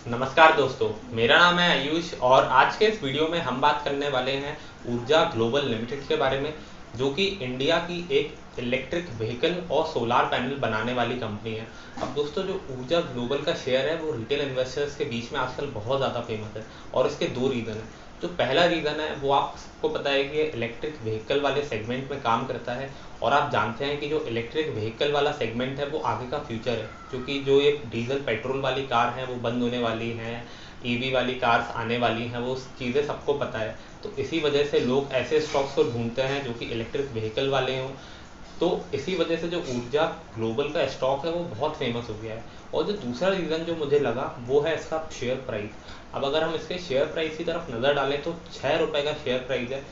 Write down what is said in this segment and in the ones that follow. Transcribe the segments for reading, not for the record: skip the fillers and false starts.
नमस्कार दोस्तों, मेरा नाम है आयुष और आज के इस वीडियो में हम बात करने वाले हैं ऊर्जा ग्लोबल लिमिटेड के बारे में, जो कि इंडिया की एक इलेक्ट्रिक व्हीकल और सोलार पैनल बनाने वाली कंपनी है। अब दोस्तों, जो ऊर्जा ग्लोबल का शेयर है वो रिटेल इन्वेस्टर्स के बीच में आजकल बहुत ज़्यादा फेमस है और इसके दो रीज़न है। जो पहला रीज़न है वो आपको पता है कि ये इलेक्ट्रिक व्हीकल वाले सेगमेंट में काम करता है और आप जानते हैं कि जो इलेक्ट्रिक व्हीकल वाला सेगमेंट है वो आगे का फ्यूचर है, क्योंकि जो ये डीजल पेट्रोल वाली कार हैं वो बंद होने वाली हैं, ईवी वाली कार्स आने वाली हैं, वो चीज़ें सबको पता है। तो इसी वजह से लोग ऐसे स्टॉक्स को ढूंढते हैं जो कि इलेक्ट्रिक व्हीकल वाले हों। तो इसी वजह से जो ऊर्जा ग्लोबल का स्टॉक है वो बहुत फेमस हो गया है। और जो दूसरा रीज़न जो मुझे लगा वो है इसका शेयर प्राइस। अब अगर हम इसके शेयर प्राइस की तरफ नज़र डालें तो 6 रुपये का शेयर प्राइस है।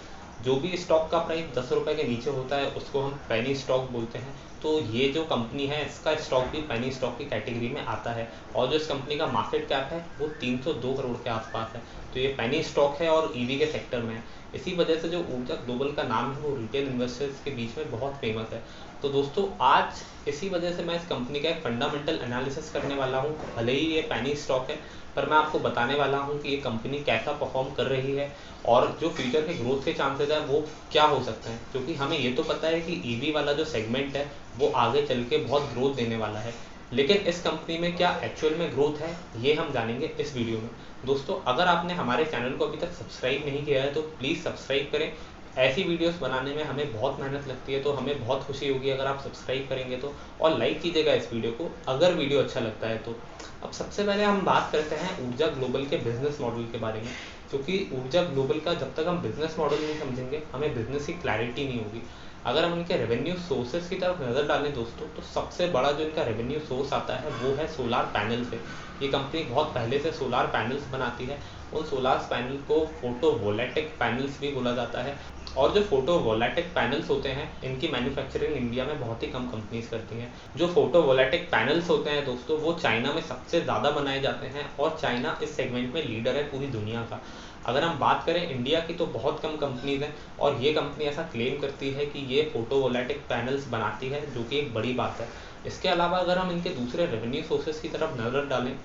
जो भी स्टॉक का प्राइस 10 रुपये के नीचे होता है उसको हम पेनी स्टॉक बोलते हैं। तो ये जो कंपनी है इसका स्टॉक भी पेनी स्टॉक की कैटेगरी में आता है और जो इस कंपनी का मार्केट कैप है वो 302 करोड़ के आसपास है। तो ये पेनी स्टॉक है और ईवी के सेक्टर में है। इसी वजह से जो ऊर्जा ग्लोबल का नाम है वो रिटेल इन्वेस्टर्स के बीच में बहुत फेमस है। तो दोस्तों, आज इसी वजह से मैं इस कंपनी का एक फंडामेंटल एनालिसिस करने वाला हूँ। भले ही ये पेनी स्टॉक है, पर मैं आपको बताने वाला हूँ कि ये कंपनी कैसा परफॉर्म कर रही है और जो फ्यूचर के ग्रोथ के चांसेस है वो क्या हो सकते हैं। क्योंकि हमें ये तो पता है कि ईवी वाला जो सेगमेंट है वो आगे चल के बहुत ग्रोथ देने वाला है, लेकिन इस कंपनी में क्या एक्चुअल में ग्रोथ है ये हम जानेंगे इस वीडियो में। दोस्तों, अगर आपने हमारे चैनल को अभी तक सब्सक्राइब नहीं किया है तो प्लीज़ सब्सक्राइब करें। ऐसी वीडियोस बनाने में हमें बहुत मेहनत लगती है, तो हमें बहुत खुशी होगी अगर आप सब्सक्राइब करेंगे तो, और लाइक कीजिएगा इस वीडियो को अगर वीडियो अच्छा लगता है तो। अब सबसे पहले हम बात करते हैं ऊर्जा ग्लोबल के बिजनेस मॉडल के बारे में, क्योंकि ऊर्जा ग्लोबल का जब तक हम बिजनेस मॉडल नहीं समझेंगे हमें बिजनेस की क्लैरिटी नहीं होगी। अगर हम इनके रेवेन्यू सोर्सेज की तरफ नज़र डालें दोस्तों, तो सबसे बड़ा जो इनका रेवेन्यू सोर्स आता है वो है सोलार पैनल से। ये कंपनी बहुत पहले से सोलार पैनल्स बनाती है। उन सोलार पैनल को फोटोवोल्टिक पैनल्स भी बोला जाता है। और जो फोटोवोल्टिक पैनल्स होते हैं इनकी मैन्युफैक्चरिंग इंडिया में बहुत ही कम कंपनीज करती हैं। जो फोटोवोल्टिक पैनल्स होते हैं दोस्तों वो चाइना में सबसे ज़्यादा बनाए जाते हैं और चाइना इस सेगमेंट में लीडर है पूरी दुनिया का। अगर हम बात करें इंडिया की तो बहुत कम कंपनीज हैं और ये कंपनी ऐसा क्लेम करती है कि ये फोटोवोल्टिक पैनल्स बनाती है, जो कि एक बड़ी बात है। इसके अलावा अगर हम इनके दूसरे रेवेन्यू सोर्सेज की तरफ नज़र डालें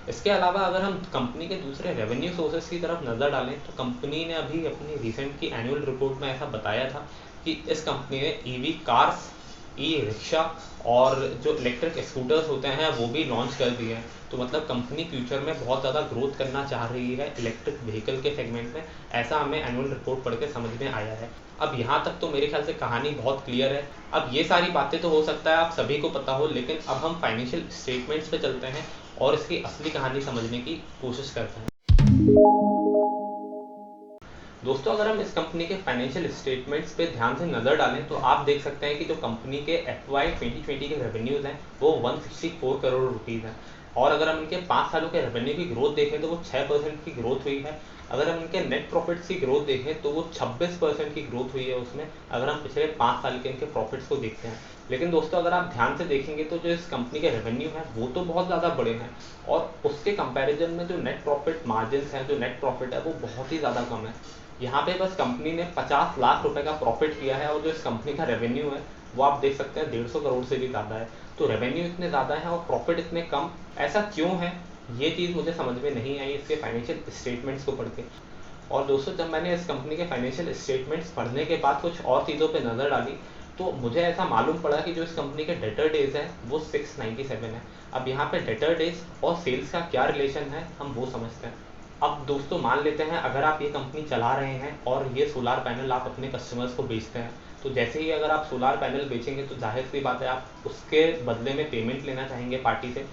इसके अलावा अगर हम कंपनी के दूसरे रेवेन्यू सोर्सेज की तरफ नज़र डालें तो कंपनी ने अभी अपनी रिसेंट की एनुअल रिपोर्ट में ऐसा बताया था कि इस कंपनी ने ईवी कार्स, ई रिक्शा और जो इलेक्ट्रिक स्कूटर्स होते हैं वो भी लॉन्च कर दिए हैं। तो मतलब कंपनी फ्यूचर में बहुत ज़्यादा ग्रोथ करना चाह रही है इलेक्ट्रिक व्हीकल के सेगमेंट में, ऐसा हमें एनुअल रिपोर्ट पढ़ के समझ में आया है। अब यहाँ तक तो मेरे ख्याल से कहानी बहुत क्लियर है। अब ये सारी बातें तो हो सकता है आप सभी को पता हो, लेकिन अब हम फाइनेंशियल स्टेटमेंट्स पे चलते हैं और इसकी असली कहानी समझने की कोशिश करते हैं। दोस्तों, अगर हम इस कंपनी के फाइनेंशियल स्टेटमेंट्स पे ध्यान से नज़र डालें तो आप देख सकते हैं कि जो कंपनी के FY 2020 के रेवेन्यूज़ हैं वो 164 करोड़ रुपीज़ हैं। और अगर हम इनके 5 सालों के रेवेन्यू की ग्रोथ देखें तो वो 6% की ग्रोथ हुई है। अगर हम इनके नेट प्रॉफिट्स की ग्रोथ देखें तो वो 26% की ग्रोथ हुई है उसमें, अगर हम पिछले 5 साल के इनके प्रॉफिट्स को देखते हैं। लेकिन दोस्तों, अगर आप ध्यान से देखेंगे तो जो इस कंपनी के रेवेन्यू हैं वो तो बहुत ज़्यादा बड़े हैं और उसके कंपैरिजन में जो नेट प्रॉफिट मार्जिन हैं, जो नेट प्रॉफिट है वो बहुत ही ज़्यादा कम है। यहाँ पे बस कंपनी ने 50 लाख रुपए का प्रॉफिट किया है और जो इस कंपनी का रेवेन्यू है वो आप देख सकते हैं 150 करोड़ से भी ज़्यादा है। तो रेवेन्यू इतने ज़्यादा है और प्रॉफिट इतने कम, ऐसा क्यों है ये चीज़ मुझे समझ में नहीं आई इसके फाइनेंशियल स्टेटमेंट्स को पढ़ के। और दोस्तों, जब मैंने इस कंपनी के फाइनेंशियल स्टेटमेंट्स पढ़ने के बाद कुछ और चीज़ों पे नज़र डाली तो मुझे ऐसा मालूम पड़ा कि जो इस कंपनी के डेटर डेज है वो 697 है। अब यहाँ पे डेटर डेज और सेल्स का क्या रिलेशन है हम वो समझते हैं। अब दोस्तों, मान लेते हैं अगर आप ये कंपनी चला रहे हैं और ये सोलार पैनल आप अपने कस्टमर्स को बेचते हैं, तो जैसे ही अगर आप सोलार पैनल बेचेंगे तो जाहिर सी बात है आप उसके बदले में पेमेंट लेना चाहेंगे पार्टी से।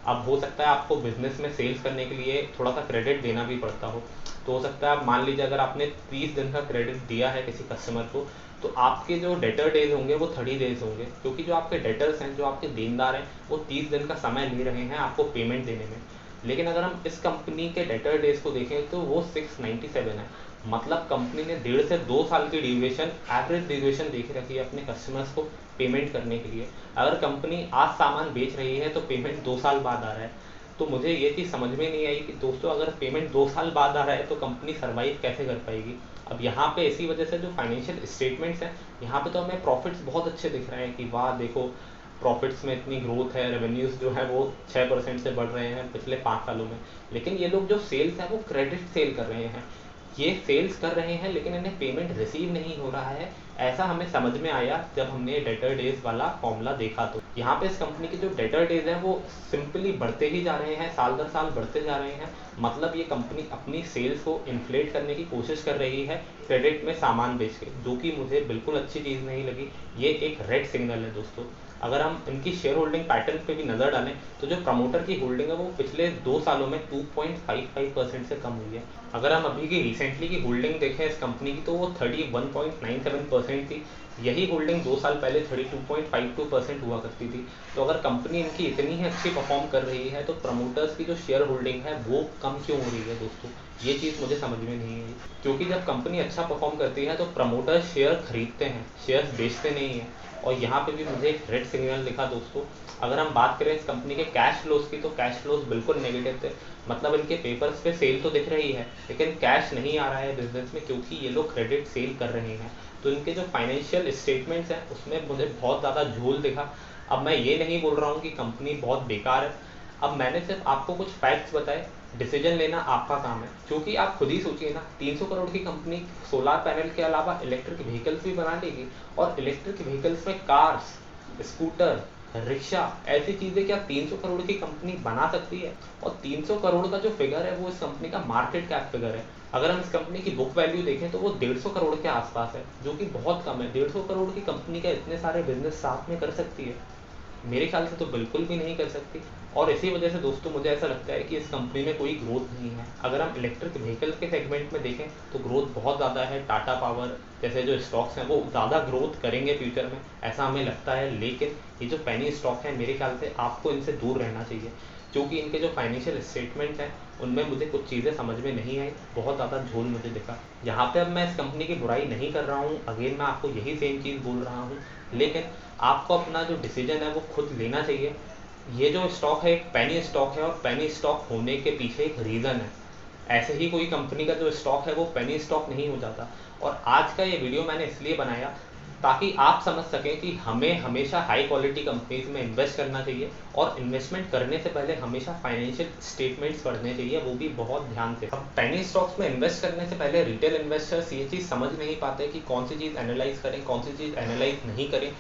अब हो सकता है आपको बिजनेस में सेल्स करने के लिए थोड़ा सा क्रेडिट देना भी पड़ता हो। तो हो सकता है आप मान लीजिए अगर आपने 30 दिन का क्रेडिट दिया है किसी कस्टमर को, तो आपके जो डेटर डेज होंगे वो 30 डेज होंगे, क्योंकि जो आपके डेटर्स हैं, जो आपके देनदार हैं, वो 30 दिन का समय ले रहे हैं आपको पेमेंट देने में। लेकिन अगर हम इस कंपनी के डेटर डेज को देखें तो वो 697 है। मतलब कंपनी ने 1.5 से 2 साल की ड्यूरेशन, एवरेज ड्यूरेशन देख रखी है अपने कस्टमर्स को पेमेंट करने के लिए। अगर कंपनी आज सामान बेच रही है तो पेमेंट 2 साल बाद आ रहा है। तो मुझे ये चीज़ समझ में नहीं आई कि दोस्तों, अगर पेमेंट 2 साल बाद आ रहा है तो कंपनी सर्वाइव कैसे कर पाएगी। अब यहाँ पे इसी वजह से जो फाइनेंशियल स्टेटमेंट्स हैं यहाँ पे तो हमें प्रॉफिट्स बहुत अच्छे दिख रहे हैं कि वाह देखो, प्रॉफिट्स में इतनी ग्रोथ है, रेवेन्यूज़ जो है वो 6% से बढ़ रहे हैं पिछले 5 सालों में। लेकिन ये लोग जो सेल्स है वो क्रेडिट सेल कर रहे हैं, ये सेल्स कर रहे हैं लेकिन इन्हें पेमेंट रिसीव नहीं हो रहा है। ऐसा हमें समझ में आया जब हमने डेटर डेज वाला फॉर्मूला देखा। तो यहाँ पे इस कंपनी के जो डेटर डेज हैं वो सिंपली बढ़ते ही जा रहे हैं, साल दर साल बढ़ते जा रहे हैं। मतलब ये कंपनी अपनी सेल्स को इन्फ्लेट करने की कोशिश कर रही है क्रेडिट में सामान बेच के, जो कि मुझे बिल्कुल अच्छी चीज़ नहीं लगी। ये एक रेड सिग्नल है दोस्तों। अगर हम इनकी शेयर होल्डिंग पैटर्न पे भी नज़र डालें तो जो प्रमोटर की होल्डिंग है वो पिछले 2 सालों में 2.55% से कम हुई है। अगर हम अभी की रिसेंटली की होल्डिंग देखें इस कंपनी की तो वो 31.97% थी। यही होल्डिंग 2 साल पहले 32.52% हुआ करती थी। तो अगर कंपनी इनकी इतनी ही अच्छी परफॉर्म कर रही है तो प्रमोटर्स की जो शेयर होल्डिंग है वो कम क्यों हो रही है दोस्तों, ये चीज़ मुझे समझ में नहीं आई। क्योंकि जब कंपनी अच्छा परफॉर्म करती है तो प्रमोटर्स शेयर खरीदते हैं, शेयर्स बेचते नहीं हैं। और यहाँ पे भी मुझे एक रेड सिग्नल दिखा दोस्तों। अगर हम बात करें इस कंपनी के कैश फ्लोज की तो कैश फ्लोज बिल्कुल नेगेटिव थे। मतलब इनके पेपर्स पे सेल तो दिख रही है लेकिन कैश नहीं आ रहा है बिजनेस में, क्योंकि ये लोग क्रेडिट सेल कर रहे हैं। तो इनके जो फाइनेंशियल स्टेटमेंट्स हैं उसमें मुझे बहुत ज़्यादा झोल दिखा। अब मैं ये नहीं बोल रहा हूँ कि कंपनी बहुत बेकार है, अब मैंने सिर्फ आपको कुछ फैक्ट्स बताए, डिसीजन लेना आपका काम है। क्योंकि आप खुद ही सोचिए ना, 300 करोड़ की कंपनी सोलार पैनल के अलावा इलेक्ट्रिक व्हीकल्स भी बना लेगी, और इलेक्ट्रिक व्हीकल्स में कार्स, स्कूटर, रिक्शा, ऐसी चीज़ें क्या 300 करोड़ की कंपनी बना सकती है? और 300 करोड़ का जो फिगर है वो इस कंपनी का मार्केट कैप फिगर है। अगर हम इस कंपनी की बुक वैल्यू देखें तो वो 150 करोड़ के आसपास है, जो कि बहुत कम है। 150 करोड़ की कंपनी का इतने सारे बिजनेस साथ में कर सकती है? मेरे ख्याल से तो बिल्कुल भी नहीं कर सकती। और इसी वजह से दोस्तों मुझे ऐसा लगता है कि इस कंपनी में कोई ग्रोथ नहीं है। अगर हम इलेक्ट्रिक व्हीकल के सेगमेंट में देखें तो ग्रोथ बहुत ज़्यादा है। टाटा पावर जैसे जो स्टॉक्स हैं वो ज़्यादा ग्रोथ करेंगे फ्यूचर में, ऐसा हमें लगता है। लेकिन ये जो पेनी स्टॉक है मेरे ख्याल से आपको इनसे दूर रहना चाहिए, क्योंकि इनके जो फाइनेंशियल स्टेटमेंट हैं उनमें मुझे कुछ चीज़ें समझ में नहीं आई, बहुत ज़्यादा झोल मुझे दिखा। यहाँ पे अब मैं इस कंपनी की बुराई नहीं कर रहा हूँ, अगेन मैं आपको यही सेम चीज़ बोल रहा हूँ। लेकिन आपको अपना जो डिसीजन है वो खुद लेना चाहिए। ये जो स्टॉक है एक पेनी स्टॉक है, और पेनी स्टॉक होने के पीछे एक रीज़न है। ऐसे ही कोई कंपनी का जो स्टॉक है वो पेनी स्टॉक नहीं हो जाता। और आज का ये वीडियो मैंने इसलिए बनाया ताकि आप समझ सकें कि हमें हमेशा हाई क्वालिटी कंपनीज में इन्वेस्ट करना चाहिए, और इन्वेस्टमेंट करने से पहले हमेशा फाइनेंशियल स्टेटमेंट्स पढ़ने चाहिए, वो भी बहुत ध्यान से। अब पेनी स्टॉक्स में इन्वेस्ट करने से पहले रिटेल इन्वेस्टर्स ये चीज़ समझ नहीं पाते कि कौन सी चीज़ एनालाइज करें, कौन सी चीज़ एनालाइज नहीं करें,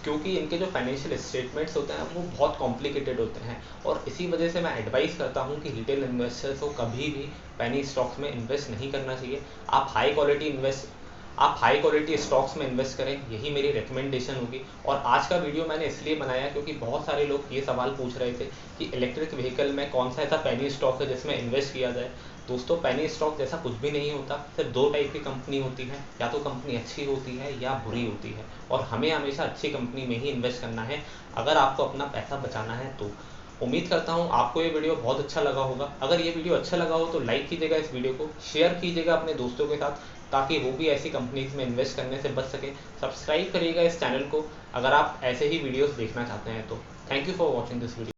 क्योंकि इनके जो फाइनेंशियल स्टेटमेंट्स होते हैं वो बहुत कॉम्प्लिकेटेड होते हैं। और इसी वजह से मैं एडवाइस करता हूँ कि रिटेल इन्वेस्टर्स को कभी भी पेनी स्टॉक्स में इन्वेस्ट नहीं करना चाहिए। आप हाई क्वालिटी स्टॉक्स में इन्वेस्ट करें, यही मेरी रिकमेंडेशन होगी। और आज का वीडियो मैंने इसलिए बनाया क्योंकि बहुत सारे लोग ये सवाल पूछ रहे थे कि इलेक्ट्रिक व्हीकल में कौन सा ऐसा पेनी स्टॉक है जिसमें इन्वेस्ट किया जाए। दोस्तों पेनी स्टॉक जैसा कुछ भी नहीं होता, सिर्फ 2 टाइप की कंपनी होती है, या तो कंपनी अच्छी होती है या बुरी होती है। और हमें हमेशा अच्छी कंपनी में ही इन्वेस्ट करना है अगर आपको अपना पैसा बचाना है तो। उम्मीद करता हूँ आपको ये वीडियो बहुत अच्छा लगा होगा। अगर ये वीडियो अच्छा लगा हो तो लाइक कीजिएगा इस वीडियो को, शेयर कीजिएगा अपने दोस्तों के साथ, ताकि वो भी ऐसी कंपनीज में इन्वेस्ट करने से बच सके। सब्सक्राइब करिएगा इस चैनल को अगर आप ऐसे ही वीडियोस देखना चाहते हैं तो। Thank you for watching this video.